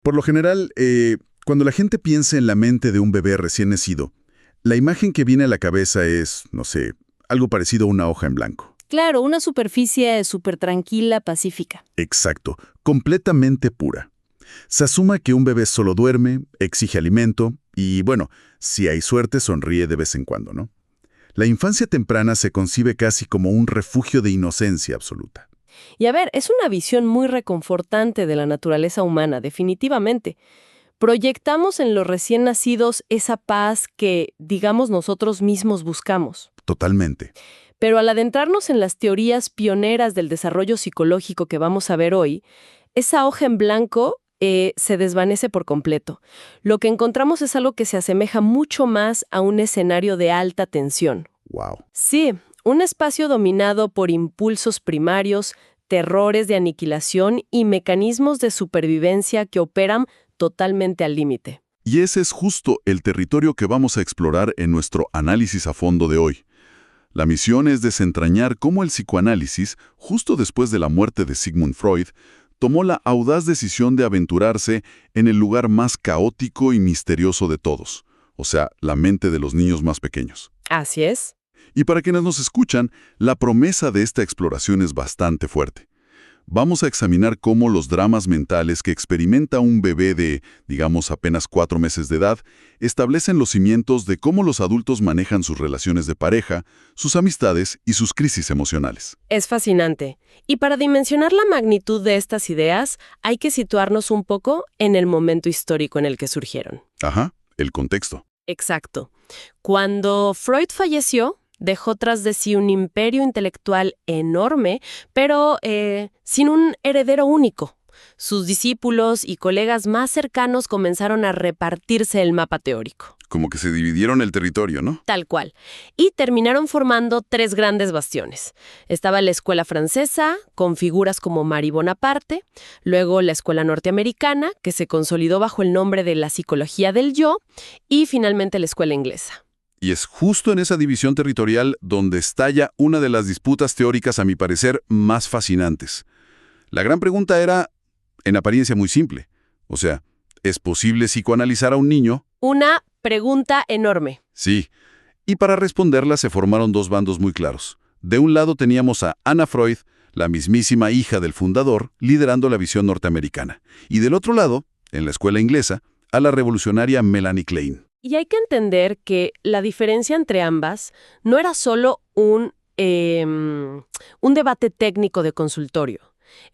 Por lo general, cuando la gente piensa en la mente de un bebé recién nacido, la imagen que viene a la cabeza es, no sé, algo parecido a una hoja en blanco. Claro, una superficie súper tranquila, pacífica. Exacto, completamente pura. Se asuma que un bebé solo duerme, exige alimento y, bueno, si hay suerte, sonríe de vez en cuando, ¿no? La infancia temprana se concibe casi como un refugio de inocencia absoluta. Y a ver, es una visión muy reconfortante de la naturaleza humana, definitivamente. Proyectamos en los recién nacidos esa paz que, digamos, nosotros mismos buscamos. Totalmente. Pero al adentrarnos en las teorías pioneras del desarrollo psicológico que vamos a ver hoy, esa hoja en blanco se desvanece por completo. Lo que encontramos es algo que se asemeja mucho más a un escenario de alta tensión. Wow. Sí, un espacio dominado por impulsos primarios, terrores de aniquilación y mecanismos de supervivencia que operan totalmente al límite. Y ese es justo el territorio que vamos a explorar en nuestro análisis a fondo de hoy. La misión es desentrañar cómo el psicoanálisis, justo después de la muerte de Sigmund Freud, tomó la audaz decisión de aventurarse en el lugar más caótico y misterioso de todos, o sea, la mente de los niños más pequeños. Así es. Y para quienes nos escuchan, la promesa de esta exploración es bastante fuerte. Vamos a examinar cómo los dramas mentales que experimenta un bebé de, digamos, apenas 4 meses de edad, establecen los cimientos de cómo los adultos manejan sus relaciones de pareja, sus amistades y sus crisis emocionales. Es fascinante. Y para dimensionar la magnitud de estas ideas, hay que situarnos un poco en el momento histórico en el que surgieron. Ajá, el contexto. Exacto. Cuando Freud falleció, dejó tras de sí un imperio intelectual enorme, pero sin un heredero único. Sus discípulos y colegas más cercanos comenzaron a repartirse el mapa teórico. Como que se dividieron el territorio, ¿no? Tal cual. Y terminaron formando 3 grandes bastiones. Estaba la escuela francesa, con figuras como Marie Bonaparte, luego la escuela norteamericana, que se consolidó bajo el nombre de la psicología del yo, y finalmente la escuela inglesa. Y es justo en esa división territorial donde estalla una de las disputas teóricas, a mi parecer, más fascinantes. La gran pregunta era, en apariencia, muy simple. O sea, ¿es posible psicoanalizar a un niño? Una pregunta enorme. Sí. Y para responderla se formaron 2 bandos muy claros. De un lado teníamos a Anna Freud, la mismísima hija del fundador, liderando la visión norteamericana. Y del otro lado, en la escuela inglesa, a la revolucionaria Melanie Klein. Y hay que entender que la diferencia entre ambas no era solo un debate técnico de consultorio.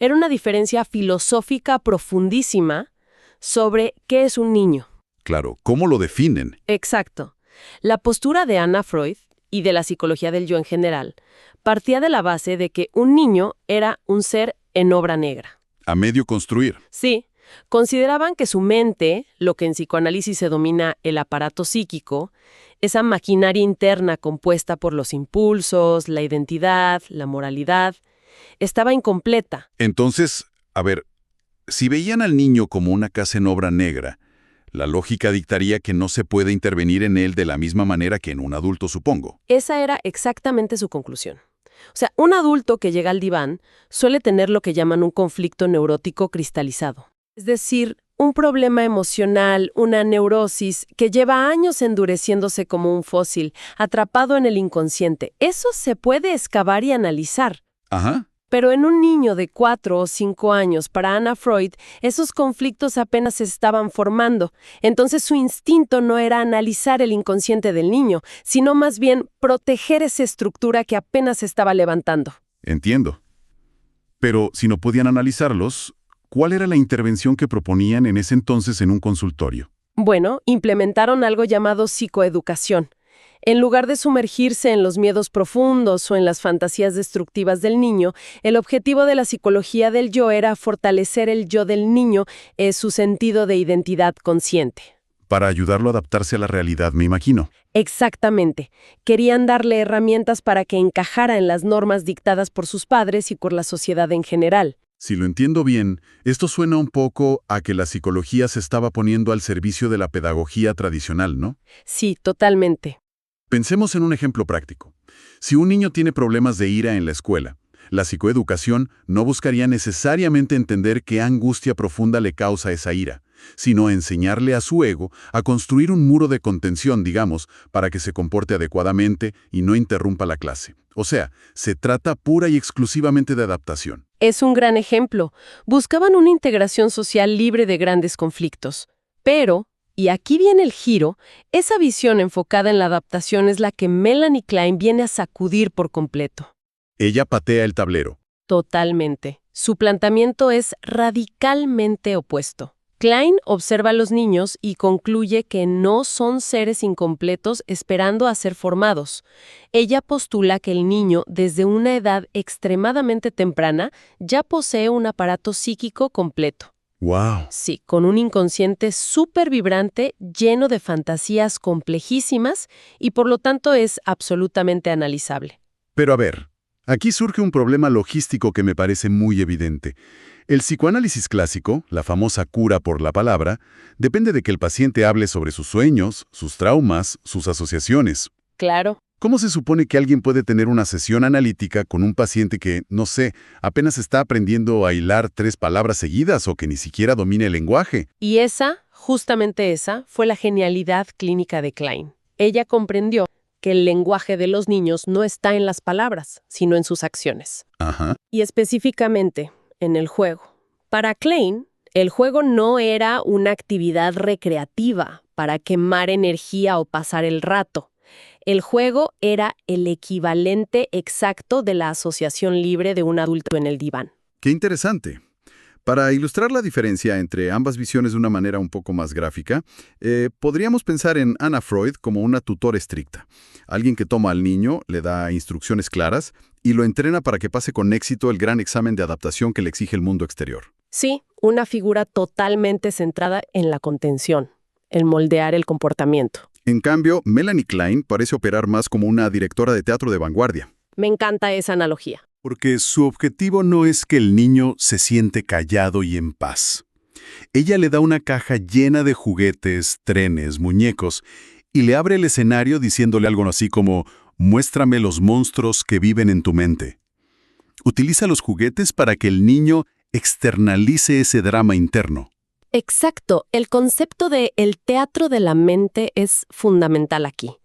Era una diferencia filosófica profundísima sobre qué es un niño. Claro, ¿cómo lo definen? Exacto. La postura de Anna Freud y de la psicología del yo en general partía de la base de que un niño era un ser en obra negra. A medio construir. Sí. Consideraban que su mente, lo que en psicoanálisis se denomina el aparato psíquico, esa maquinaria interna compuesta por los impulsos, la identidad, la moralidad, estaba incompleta. Entonces, a ver, si veían al niño como una casa en obra negra, la lógica dictaría que no se puede intervenir en él de la misma manera que en un adulto, supongo. Esa era exactamente su conclusión. O sea, un adulto que llega al diván suele tener lo que llaman un conflicto neurótico cristalizado. Es decir, un problema emocional, una neurosis que lleva años endureciéndose como un fósil, atrapado en el inconsciente. Eso se puede excavar y analizar. Ajá. Pero en un niño de 4 o 5 años, para Anna Freud, esos conflictos apenas se estaban formando. Entonces su instinto no era analizar el inconsciente del niño, sino más bien proteger esa estructura que apenas se estaba levantando. Entiendo. Pero si no podían analizarlos, ¿cuál era la intervención que proponían en ese entonces en un consultorio? Bueno, implementaron algo llamado psicoeducación. En lugar de sumergirse en los miedos profundos o en las fantasías destructivas del niño, el objetivo de la psicología del yo era fortalecer el yo del niño, su sentido de identidad consciente. Para ayudarlo a adaptarse a la realidad, me imagino. Exactamente. Querían darle herramientas para que encajara en las normas dictadas por sus padres y por la sociedad en general. Si lo entiendo bien, esto suena un poco a que la psicología se estaba poniendo al servicio de la pedagogía tradicional, ¿no? Sí, totalmente. Pensemos en un ejemplo práctico. Si un niño tiene problemas de ira en la escuela, la psicoeducación no buscaría necesariamente entender qué angustia profunda le causa esa ira, sino enseñarle a su ego a construir un muro de contención, digamos, para que se comporte adecuadamente y no interrumpa la clase. O sea, se trata pura y exclusivamente de adaptación. Es un gran ejemplo. Buscaban una integración social libre de grandes conflictos. Pero, y aquí viene el giro, esa visión enfocada en la adaptación es la que Melanie Klein viene a sacudir por completo. Ella patea el tablero. Totalmente. Su planteamiento es radicalmente opuesto. Klein observa a los niños y concluye que no son seres incompletos esperando a ser formados. Ella postula que el niño, desde una edad extremadamente temprana, ya posee un aparato psíquico completo. ¡Wow! Sí, con un inconsciente súper vibrante, lleno de fantasías complejísimas y por lo tanto es absolutamente analizable. Pero a ver, aquí surge un problema logístico que me parece muy evidente. El psicoanálisis clásico, la famosa cura por la palabra, depende de que el paciente hable sobre sus sueños, sus traumas, sus asociaciones. Claro. ¿Cómo se supone que alguien puede tener una sesión analítica con un paciente que, no sé, apenas está aprendiendo a hilar 3 palabras seguidas o que ni siquiera domina el lenguaje? Y justamente esa, fue la genialidad clínica de Klein. Ella comprendió que el lenguaje de los niños no está en las palabras, sino en sus acciones. Ajá. Y específicamente, en el juego. Para Klein, el juego no era una actividad recreativa para quemar energía o pasar el rato. El juego era el equivalente exacto de la asociación libre de un adulto en el diván. ¡Qué interesante! Para ilustrar la diferencia entre ambas visiones de una manera un poco más gráfica, podríamos pensar en Anna Freud como una tutora estricta. Alguien que toma al niño, le da instrucciones claras y lo entrena para que pase con éxito el gran examen de adaptación que le exige el mundo exterior. Sí, una figura totalmente centrada en la contención, el moldear el comportamiento. En cambio, Melanie Klein parece operar más como una directora de teatro de vanguardia. Me encanta esa analogía. Porque su objetivo no es que el niño se siente callado y en paz. Ella le da una caja llena de juguetes, trenes, muñecos, y le abre el escenario diciéndole algo así como, muéstrame los monstruos que viven en tu mente. Utiliza los juguetes para que el niño externalice ese drama interno. Exacto, el concepto de el teatro de la mente es fundamental aquí.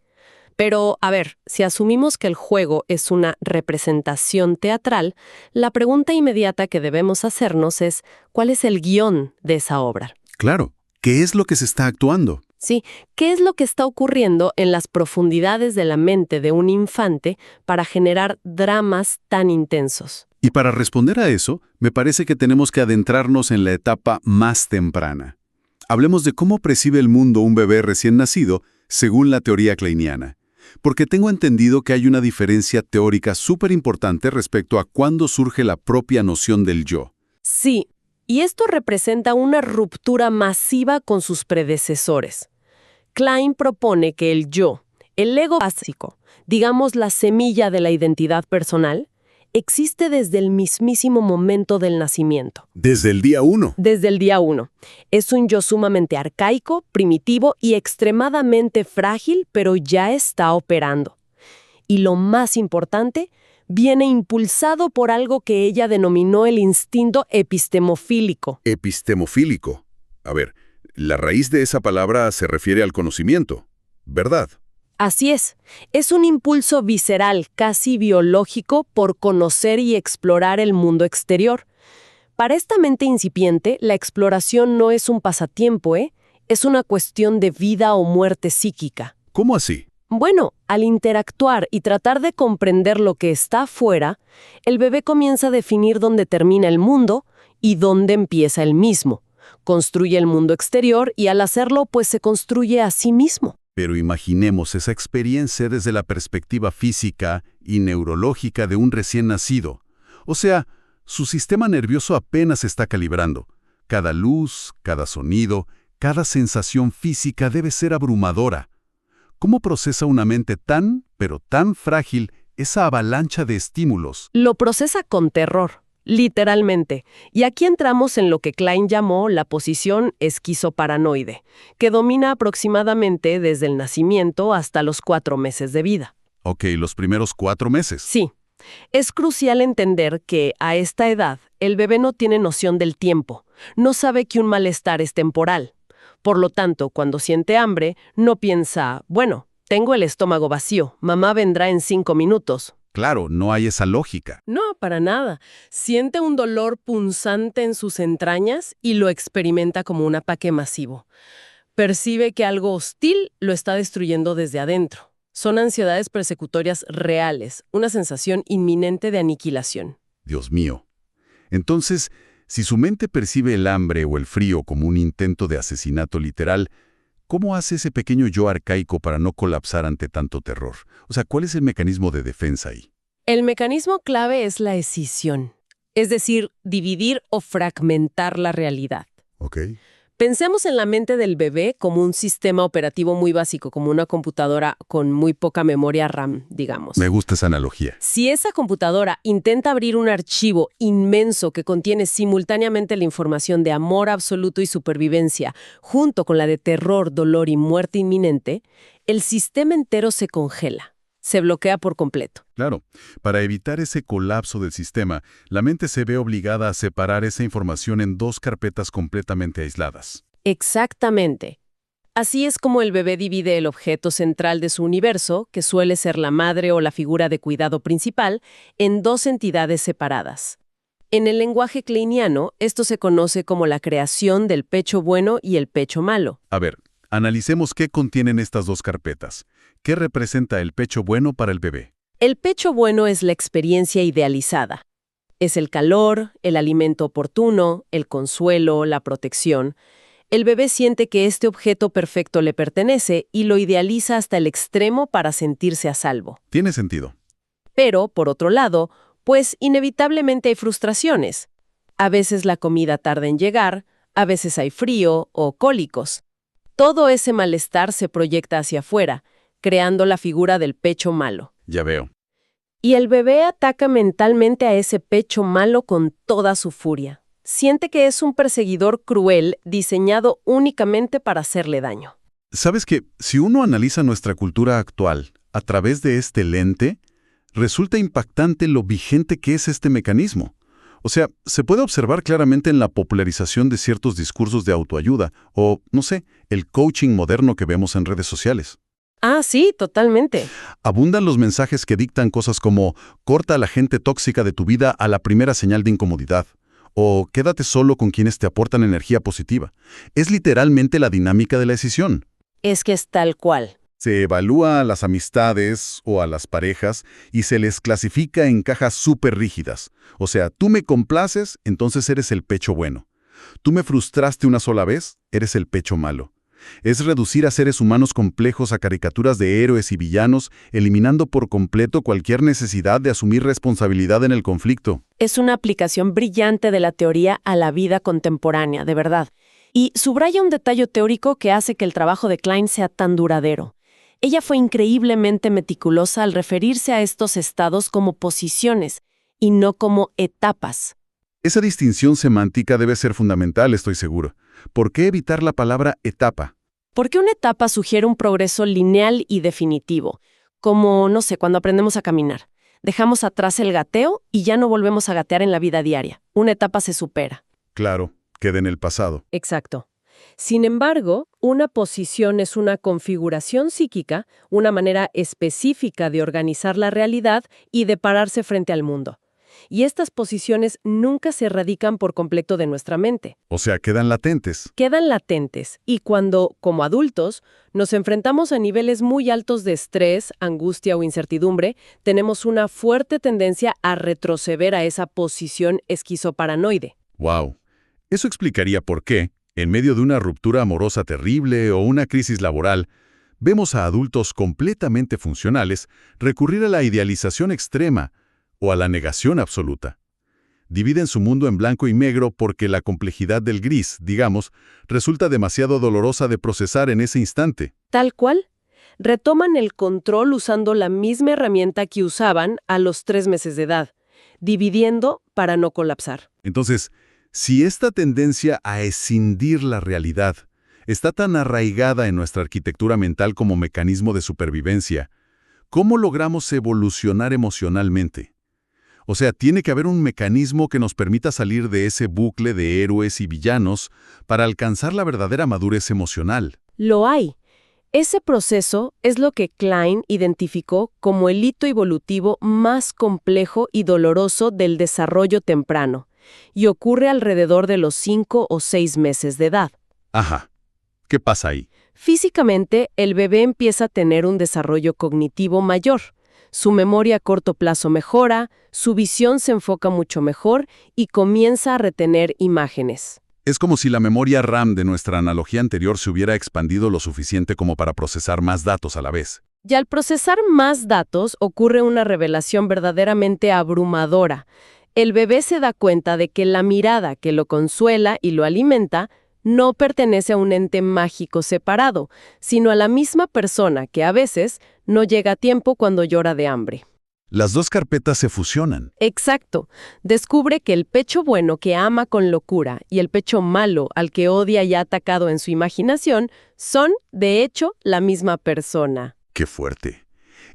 Pero, a ver, si asumimos que el juego es una representación teatral, la pregunta inmediata que debemos hacernos es, ¿cuál es el guión de esa obra? Claro, ¿qué es lo que se está actuando? Sí, ¿qué es lo que está ocurriendo en las profundidades de la mente de un infante para generar dramas tan intensos? Y para responder a eso, me parece que tenemos que adentrarnos en la etapa más temprana. Hablemos de cómo percibe el mundo un bebé recién nacido según la teoría kleiniana. Porque tengo entendido que hay una diferencia teórica súper importante respecto a cuándo surge la propia noción del yo. Sí, y esto representa una ruptura masiva con sus predecesores. Klein propone que el yo, el ego básico, digamos la semilla de la identidad personal, existe desde el mismísimo momento del nacimiento. Desde el día 1. Desde el día 1. Es un yo sumamente arcaico, primitivo y extremadamente frágil, pero ya está operando. Y lo más importante, viene impulsado por algo que ella denominó el instinto epistemofílico. Epistemofílico. A ver, la raíz de esa palabra se refiere al conocimiento, ¿verdad? Así es un impulso visceral, casi biológico, por conocer y explorar el mundo exterior. Para esta mente incipiente, la exploración no es un pasatiempo, es una cuestión de vida o muerte psíquica. ¿Cómo así? Bueno, al interactuar y tratar de comprender lo que está afuera, el bebé comienza a definir dónde termina el mundo y dónde empieza el mismo. Construye el mundo exterior y al hacerlo, pues se construye a sí mismo. Pero imaginemos esa experiencia desde la perspectiva física y neurológica de un recién nacido. O sea, su sistema nervioso apenas se está calibrando. Cada luz, cada sonido, cada sensación física debe ser abrumadora. ¿Cómo procesa una mente tan, pero tan frágil esa avalancha de estímulos? Lo procesa con terror, literalmente. Y aquí entramos en lo que Klein llamó la posición esquizoparanoide, que domina aproximadamente desde el nacimiento hasta los 4 meses de vida. Ok, los primeros 4 meses. Sí. Es crucial entender que, a esta edad, el bebé no tiene noción del tiempo, no sabe que un malestar es temporal. Por lo tanto, cuando siente hambre, no piensa, bueno, tengo el estómago vacío, mamá vendrá en 5 minutos. Claro, no hay esa lógica. No, para nada. Siente un dolor punzante en sus entrañas y lo experimenta como un ataque masivo. Percibe que algo hostil lo está destruyendo desde adentro. Son ansiedades persecutorias reales, una sensación inminente de aniquilación. Dios mío. Entonces, si su mente percibe el hambre o el frío como un intento de asesinato literal, ¿cómo hace ese pequeño yo arcaico para no colapsar ante tanto terror? O sea, ¿cuál es el mecanismo de defensa ahí? El mecanismo clave es la escisión, es decir, dividir o fragmentar la realidad. Ok. Pensemos en la mente del bebé como un sistema operativo muy básico, como una computadora con muy poca memoria RAM, digamos. Me gusta esa analogía. Si esa computadora intenta abrir un archivo inmenso que contiene simultáneamente la información de amor absoluto y supervivencia, junto con la de terror, dolor y muerte inminente, el sistema entero se congela, se bloquea por completo. Claro, para evitar ese colapso del sistema, la mente se ve obligada a separar esa información en dos carpetas completamente aisladas. Exactamente. Así es como el bebé divide el objeto central de su universo, que suele ser la madre o la figura de cuidado principal, en dos entidades separadas. En el lenguaje kleiniano, esto se conoce como la creación del pecho bueno y el pecho malo. A ver, analicemos qué contienen estas dos carpetas. ¿Qué representa el pecho bueno para el bebé? El pecho bueno es la experiencia idealizada. Es el calor, el alimento oportuno, el consuelo, la protección. El bebé siente que este objeto perfecto le pertenece y lo idealiza hasta el extremo para sentirse a salvo. Tiene sentido. Pero, por otro lado, pues inevitablemente hay frustraciones. A veces la comida tarda en llegar, a veces hay frío o cólicos. Todo ese malestar se proyecta hacia afuera, creando la figura del pecho malo. Ya veo. Y el bebé ataca mentalmente a ese pecho malo con toda su furia. Siente que es un perseguidor cruel diseñado únicamente para hacerle daño. ¿Sabes que si uno analiza nuestra cultura actual a través de este lente, resulta impactante lo vigente que es este mecanismo? O sea, se puede observar claramente en la popularización de ciertos discursos de autoayuda o, no sé, el coaching moderno que vemos en redes sociales. Ah, sí, totalmente. Abundan los mensajes que dictan cosas como corta a la gente tóxica de tu vida a la primera señal de incomodidad o quédate solo con quienes te aportan energía positiva. Es literalmente la dinámica de la decisión. Es que es tal cual. Se evalúa a las amistades o a las parejas y se les clasifica en cajas súper rígidas. O sea, tú me complaces, entonces eres el pecho bueno. Tú me frustraste una sola vez, eres el pecho malo. Es reducir a seres humanos complejos a caricaturas de héroes y villanos, eliminando por completo cualquier necesidad de asumir responsabilidad en el conflicto. Es una aplicación brillante de la teoría a la vida contemporánea, de verdad. Y subraya un detalle teórico que hace que el trabajo de Klein sea tan duradero. Ella fue increíblemente meticulosa al referirse a estos estados como posiciones y no como etapas. Esa distinción semántica debe ser fundamental, estoy seguro. ¿Por qué evitar la palabra etapa? Porque una etapa sugiere un progreso lineal y definitivo, como, no sé, cuando aprendemos a caminar. Dejamos atrás el gateo y ya no volvemos a gatear en la vida diaria. Una etapa se supera. Claro, queda en el pasado. Exacto. Sin embargo, una posición es una configuración psíquica, una manera específica de organizar la realidad y de pararse frente al mundo. Y estas posiciones nunca se erradican por completo de nuestra mente. O sea, quedan latentes. Quedan latentes y cuando, como adultos, nos enfrentamos a niveles muy altos de estrés, angustia o incertidumbre, tenemos una fuerte tendencia a retroceder a esa posición esquizoparanoide. ¡Wow! Eso explicaría por qué, en medio de una ruptura amorosa terrible o una crisis laboral, vemos a adultos completamente funcionales recurrir a la idealización extrema o a la negación absoluta. Dividen su mundo en blanco y negro porque la complejidad del gris, digamos, resulta demasiado dolorosa de procesar en ese instante. Tal cual. Retoman el control usando la misma herramienta que usaban a los 3 meses de edad, dividiendo para no colapsar. Entonces, si esta tendencia a escindir la realidad está tan arraigada en nuestra arquitectura mental como mecanismo de supervivencia, ¿cómo logramos evolucionar emocionalmente? O sea, tiene que haber un mecanismo que nos permita salir de ese bucle de héroes y villanos para alcanzar la verdadera madurez emocional. Lo hay. Ese proceso es lo que Klein identificó como el hito evolutivo más complejo y doloroso del desarrollo temprano, y ocurre alrededor de los 5 o 6 meses de edad. Ajá. ¿Qué pasa ahí? Físicamente, el bebé empieza a tener un desarrollo cognitivo mayor. Su memoria a corto plazo mejora, su visión se enfoca mucho mejor y comienza a retener imágenes. Es como si la memoria RAM de nuestra analogía anterior se hubiera expandido lo suficiente como para procesar más datos a la vez. Y al procesar más datos ocurre una revelación verdaderamente abrumadora. El bebé se da cuenta de que la mirada que lo consuela y lo alimenta no pertenece a un ente mágico separado, sino a la misma persona que a veces no llega a tiempo cuando llora de hambre. Las dos carpetas se fusionan. Exacto. Descubre que el pecho bueno que ama con locura y el pecho malo al que odia y ha atacado en su imaginación son, de hecho, la misma persona. ¡Qué fuerte!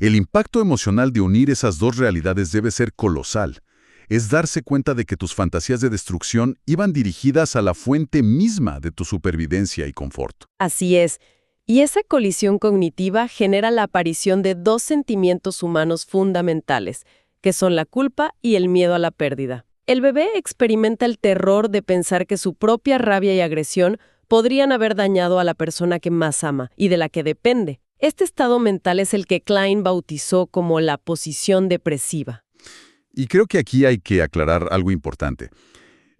El impacto emocional de unir esas dos realidades debe ser colosal. Es darse cuenta de que tus fantasías de destrucción iban dirigidas a la fuente misma de tu supervivencia y confort. Así es. Y esa colisión cognitiva genera la aparición de dos sentimientos humanos fundamentales, que son la culpa y el miedo a la pérdida. El bebé experimenta el terror de pensar que su propia rabia y agresión podrían haber dañado a la persona que más ama y de la que depende. Este estado mental es el que Klein bautizó como la posición depresiva. Y creo que aquí hay que aclarar algo importante.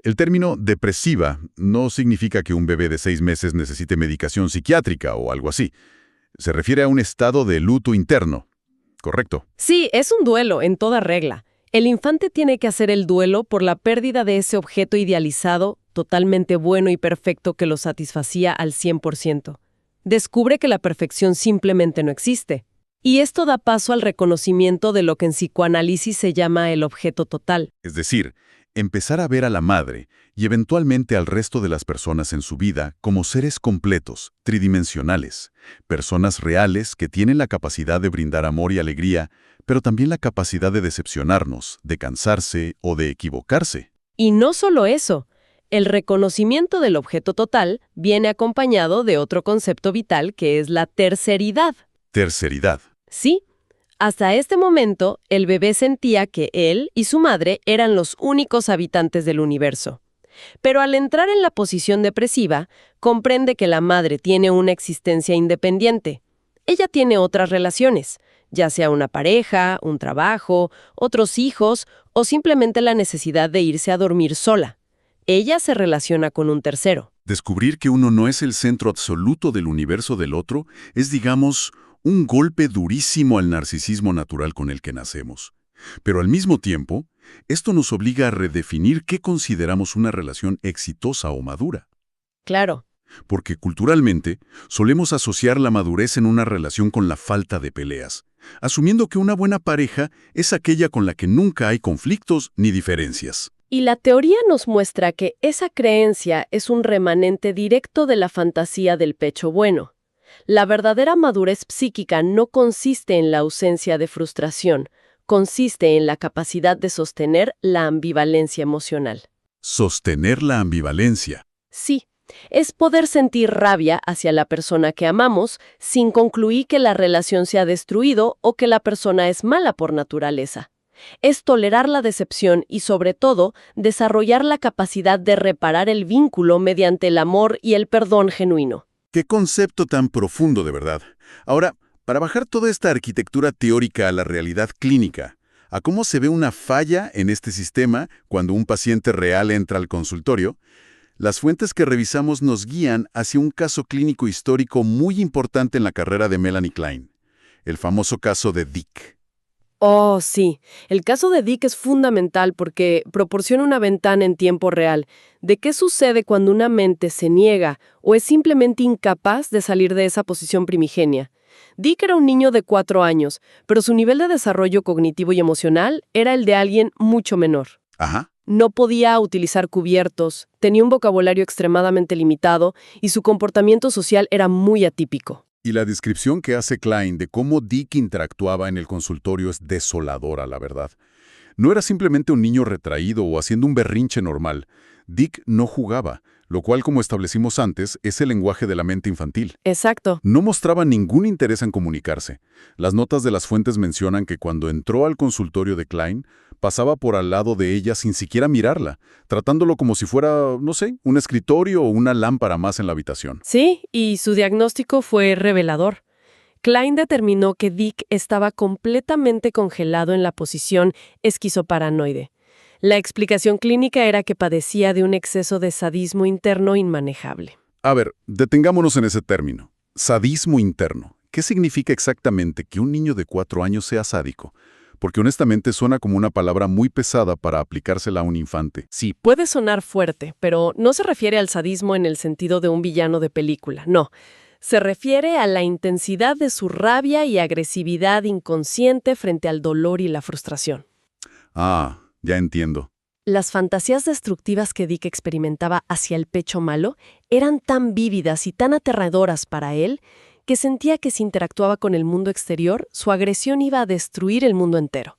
El término depresiva no significa que un bebé de 6 meses necesite medicación psiquiátrica o algo así. Se refiere a un estado de luto interno, ¿correcto? Sí, es un duelo en toda regla. El infante tiene que hacer el duelo por la pérdida de ese objeto idealizado, totalmente bueno y perfecto que lo satisfacía al 100%. Descubre que la perfección simplemente no existe. Y esto da paso al reconocimiento de lo que en psicoanálisis se llama el objeto total. Es decir, empezar a ver a la madre y eventualmente al resto de las personas en su vida como seres completos, tridimensionales, personas reales que tienen la capacidad de brindar amor y alegría, pero también la capacidad de decepcionarnos, de cansarse o de equivocarse. Y no solo eso. El reconocimiento del objeto total viene acompañado de otro concepto vital que es la terceridad. Terceridad. Sí, hasta este momento el bebé sentía que él y su madre eran los únicos habitantes del universo. Pero al entrar en la posición depresiva, comprende que la madre tiene una existencia independiente. Ella tiene otras relaciones, ya sea una pareja, un trabajo, otros hijos o simplemente la necesidad de irse a dormir sola. Ella se relaciona con un tercero. Descubrir que uno no es el centro absoluto del universo del otro es, digamos, un golpe durísimo al narcisismo natural con el que nacemos. Pero al mismo tiempo, esto nos obliga a redefinir qué consideramos una relación exitosa o madura. Claro. Porque culturalmente solemos asociar la madurez en una relación con la falta de peleas, asumiendo que una buena pareja es aquella con la que nunca hay conflictos ni diferencias. Y la teoría nos muestra que esa creencia es un remanente directo de la fantasía del pecho bueno. La verdadera madurez psíquica no consiste en la ausencia de frustración, consiste en la capacidad de sostener la ambivalencia emocional. Sostener la ambivalencia. Sí, es poder sentir rabia hacia la persona que amamos sin concluir que la relación se ha destruido o que la persona es mala por naturaleza. Es tolerar la decepción y, sobre todo, desarrollar la capacidad de reparar el vínculo mediante el amor y el perdón genuino. ¡Qué concepto tan profundo, de verdad! Ahora, para bajar toda esta arquitectura teórica a la realidad clínica, a cómo se ve una falla en este sistema cuando un paciente real entra al consultorio, las fuentes que revisamos nos guían hacia un caso clínico histórico muy importante en la carrera de Melanie Klein, el famoso caso de Dick. Oh, sí. El caso de Dick es fundamental porque proporciona una ventana en tiempo real de qué sucede cuando una mente se niega o es simplemente incapaz de salir de esa posición primigenia. Dick era un niño de 4 años, pero su nivel de desarrollo cognitivo y emocional era el de alguien mucho menor. Ajá. No podía utilizar cubiertos, tenía un vocabulario extremadamente limitado y su comportamiento social era muy atípico. Y la descripción que hace Klein de cómo Dick interactuaba en el consultorio es desoladora, la verdad. No era simplemente un niño retraído o haciendo un berrinche normal. Dick no jugaba, lo cual, como establecimos antes, es el lenguaje de la mente infantil. Exacto. No mostraba ningún interés en comunicarse. Las notas de las fuentes mencionan que cuando entró al consultorio de Klein, pasaba por al lado de ella sin siquiera mirarla, tratándolo como si fuera, no sé, un escritorio o una lámpara más en la habitación. Sí, y su diagnóstico fue revelador. Klein determinó que Dick estaba completamente congelado en la posición esquizoparanoide. La explicación clínica era que padecía de un exceso de sadismo interno inmanejable. A ver, detengámonos en ese término. Sadismo interno. ¿Qué significa exactamente que un niño de 4 años sea sádico? Porque honestamente suena como una palabra muy pesada para aplicársela a un infante. Sí, puede sonar fuerte, pero no se refiere al sadismo en el sentido de un villano de película, no. Se refiere a la intensidad de su rabia y agresividad inconsciente frente al dolor y la frustración. Ah, ya entiendo. Las fantasías destructivas que Dick experimentaba hacia el pecho malo eran tan vívidas y tan aterradoras para él que sentía que si interactuaba con el mundo exterior, su agresión iba a destruir el mundo entero.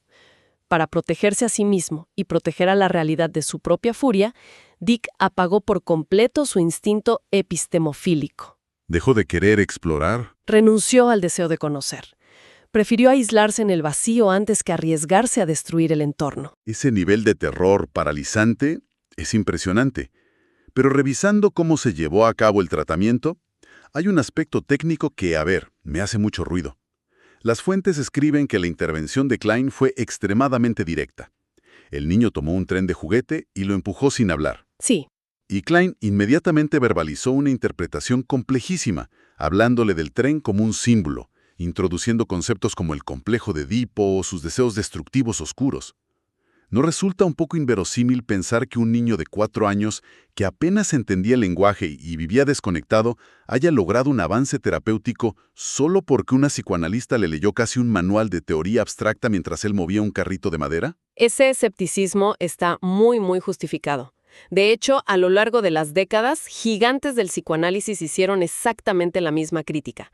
Para protegerse a sí mismo y proteger a la realidad de su propia furia, Dick apagó por completo su instinto epistemofílico. ¿Dejó de querer explorar? Renunció al deseo de conocer. Prefirió aislarse en el vacío antes que arriesgarse a destruir el entorno. Ese nivel de terror paralizante es impresionante. Pero revisando cómo se llevó a cabo el tratamiento, hay un aspecto técnico que, a ver, me hace mucho ruido. Las fuentes escriben que la intervención de Klein fue extremadamente directa. El niño tomó un tren de juguete y lo empujó sin hablar. Sí. Y Klein inmediatamente verbalizó una interpretación complejísima, hablándole del tren como un símbolo, introduciendo conceptos como el complejo de Edipo o sus deseos destructivos oscuros. ¿No resulta un poco inverosímil pensar que un niño de 4 años, que apenas entendía el lenguaje y vivía desconectado, haya logrado un avance terapéutico solo porque una psicoanalista le leyó casi un manual de teoría abstracta mientras él movía un carrito de madera? Ese escepticismo está muy justificado. De hecho, a lo largo de las décadas, gigantes del psicoanálisis hicieron exactamente la misma crítica.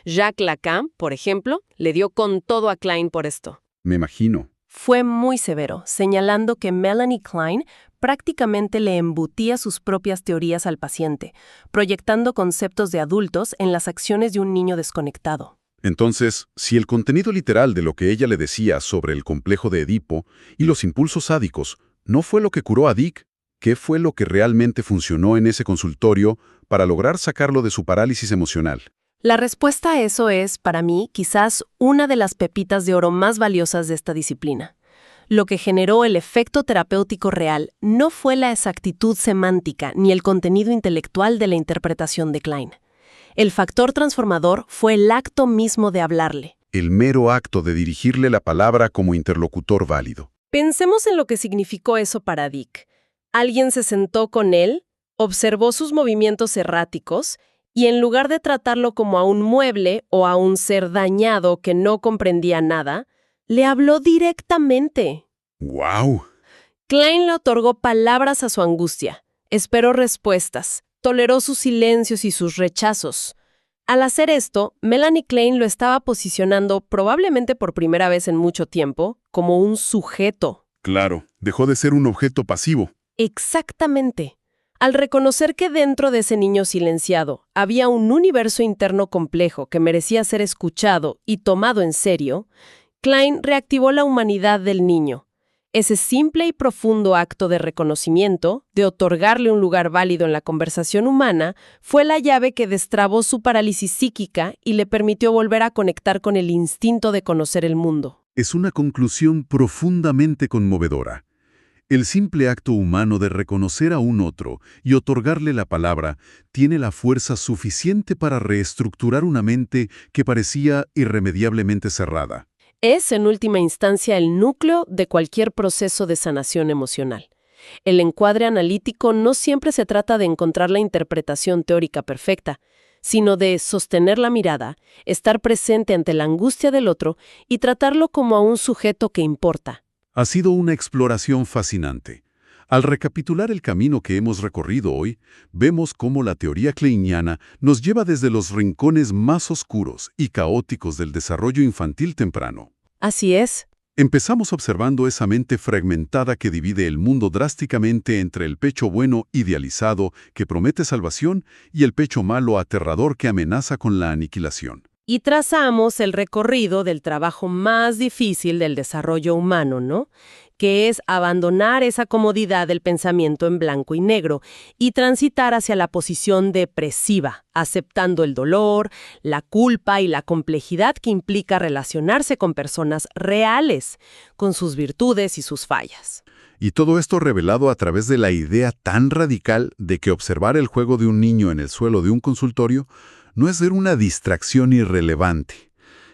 Jacques Lacan, por ejemplo, le dio con todo a Klein por esto. Me imagino. Fue muy severo, señalando que Melanie Klein prácticamente le embutía sus propias teorías al paciente, proyectando conceptos de adultos en las acciones de un niño desconectado. Entonces, si el contenido literal de lo que ella le decía sobre el complejo de Edipo y los impulsos sádicos no fue lo que curó a Dick, ¿qué fue lo que realmente funcionó en ese consultorio para lograr sacarlo de su parálisis emocional? La respuesta a eso es, para mí, quizás una de las pepitas de oro más valiosas de esta disciplina. Lo que generó el efecto terapéutico real no fue la exactitud semántica ni el contenido intelectual de la interpretación de Klein. El factor transformador fue el acto mismo de hablarle. El mero acto de dirigirle la palabra como interlocutor válido. Pensemos en lo que significó eso para Dick. Alguien se sentó con él, observó sus movimientos erráticos y en lugar de tratarlo como a un mueble o a un ser dañado que no comprendía nada, le habló directamente. ¡Guau! Klein le otorgó palabras a su angustia, esperó respuestas, toleró sus silencios y sus rechazos. Al hacer esto, Melanie Klein lo estaba posicionando, probablemente por primera vez en mucho tiempo, como un sujeto. Claro, dejó de ser un objeto pasivo. Exactamente. Al reconocer que dentro de ese niño silenciado había un universo interno complejo que merecía ser escuchado y tomado en serio, Klein reactivó la humanidad del niño. Ese simple y profundo acto de reconocimiento, de otorgarle un lugar válido en la conversación humana, fue la llave que destrabó su parálisis psíquica y le permitió volver a conectar con el instinto de conocer el mundo. Es una conclusión profundamente conmovedora. El simple acto humano de reconocer a un otro y otorgarle la palabra tiene la fuerza suficiente para reestructurar una mente que parecía irremediablemente cerrada. Es, en última instancia, el núcleo de cualquier proceso de sanación emocional. El encuadre analítico no siempre se trata de encontrar la interpretación teórica perfecta, sino de sostener la mirada, estar presente ante la angustia del otro y tratarlo como a un sujeto que importa. Ha sido una exploración fascinante. Al recapitular el camino que hemos recorrido hoy, vemos cómo la teoría kleiniana nos lleva desde los rincones más oscuros y caóticos del desarrollo infantil temprano. Así es. Empezamos observando esa mente fragmentada que divide el mundo drásticamente entre el pecho bueno idealizado que promete salvación y el pecho malo aterrador que amenaza con la aniquilación. Y trazamos el recorrido del trabajo más difícil del desarrollo humano, ¿no? Que es abandonar esa comodidad del pensamiento en blanco y negro y transitar hacia la posición depresiva, aceptando el dolor, la culpa y la complejidad que implica relacionarse con personas reales, con sus virtudes y sus fallas. Y todo esto revelado a través de la idea tan radical de que observar el juego de un niño en el suelo de un consultorio no es ser una distracción irrelevante.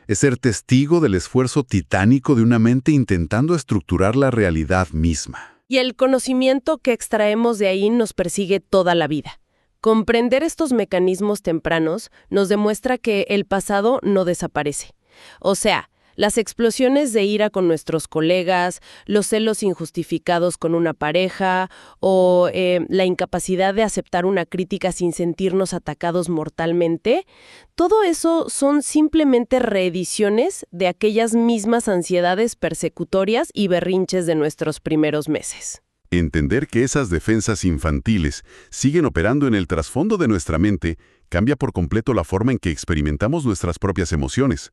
Es ser testigo del esfuerzo titánico de una mente intentando estructurar la realidad misma. Y el conocimiento que extraemos de ahí nos persigue toda la vida. Comprender estos mecanismos tempranos nos demuestra que el pasado no desaparece. O sea, las explosiones de ira con nuestros colegas, los celos injustificados con una pareja o la incapacidad de aceptar una crítica sin sentirnos atacados mortalmente, todo eso son simplemente reediciones de aquellas mismas ansiedades persecutorias y berrinches de nuestros primeros meses. Entender que esas defensas infantiles siguen operando en el trasfondo de nuestra mente cambia por completo la forma en que experimentamos nuestras propias emociones.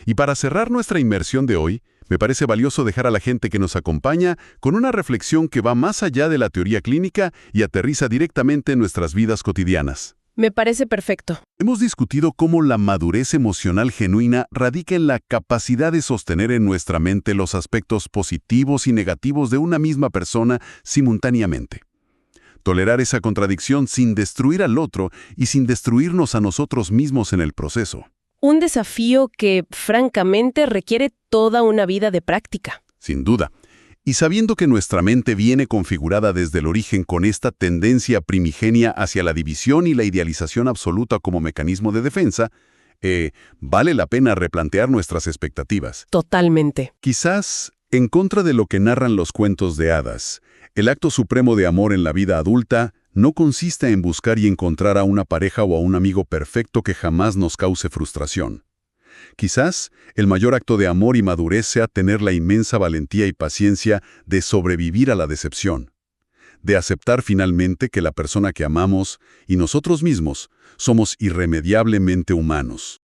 Y para cerrar nuestra inmersión de hoy, me parece valioso dejar a la gente que nos acompaña con una reflexión que va más allá de la teoría clínica y aterriza directamente en nuestras vidas cotidianas. Me parece perfecto. Hemos discutido cómo la madurez emocional genuina radica en la capacidad de sostener en nuestra mente los aspectos positivos y negativos de una misma persona simultáneamente. Tolerar esa contradicción sin destruir al otro y sin destruirnos a nosotros mismos en el proceso. Un desafío que, francamente, requiere toda una vida de práctica. Sin duda. Y sabiendo que nuestra mente viene configurada desde el origen con esta tendencia primigenia hacia la división y la idealización absoluta como mecanismo de defensa, vale la pena replantear nuestras expectativas. Totalmente. Quizás, en contra de lo que narran los cuentos de hadas, el acto supremo de amor en la vida adulta no consiste en buscar y encontrar a una pareja o a un amigo perfecto que jamás nos cause frustración. Quizás el mayor acto de amor y madurez sea tener la inmensa valentía y paciencia de sobrevivir a la decepción, de aceptar finalmente que la persona que amamos y nosotros mismos somos irremediablemente humanos.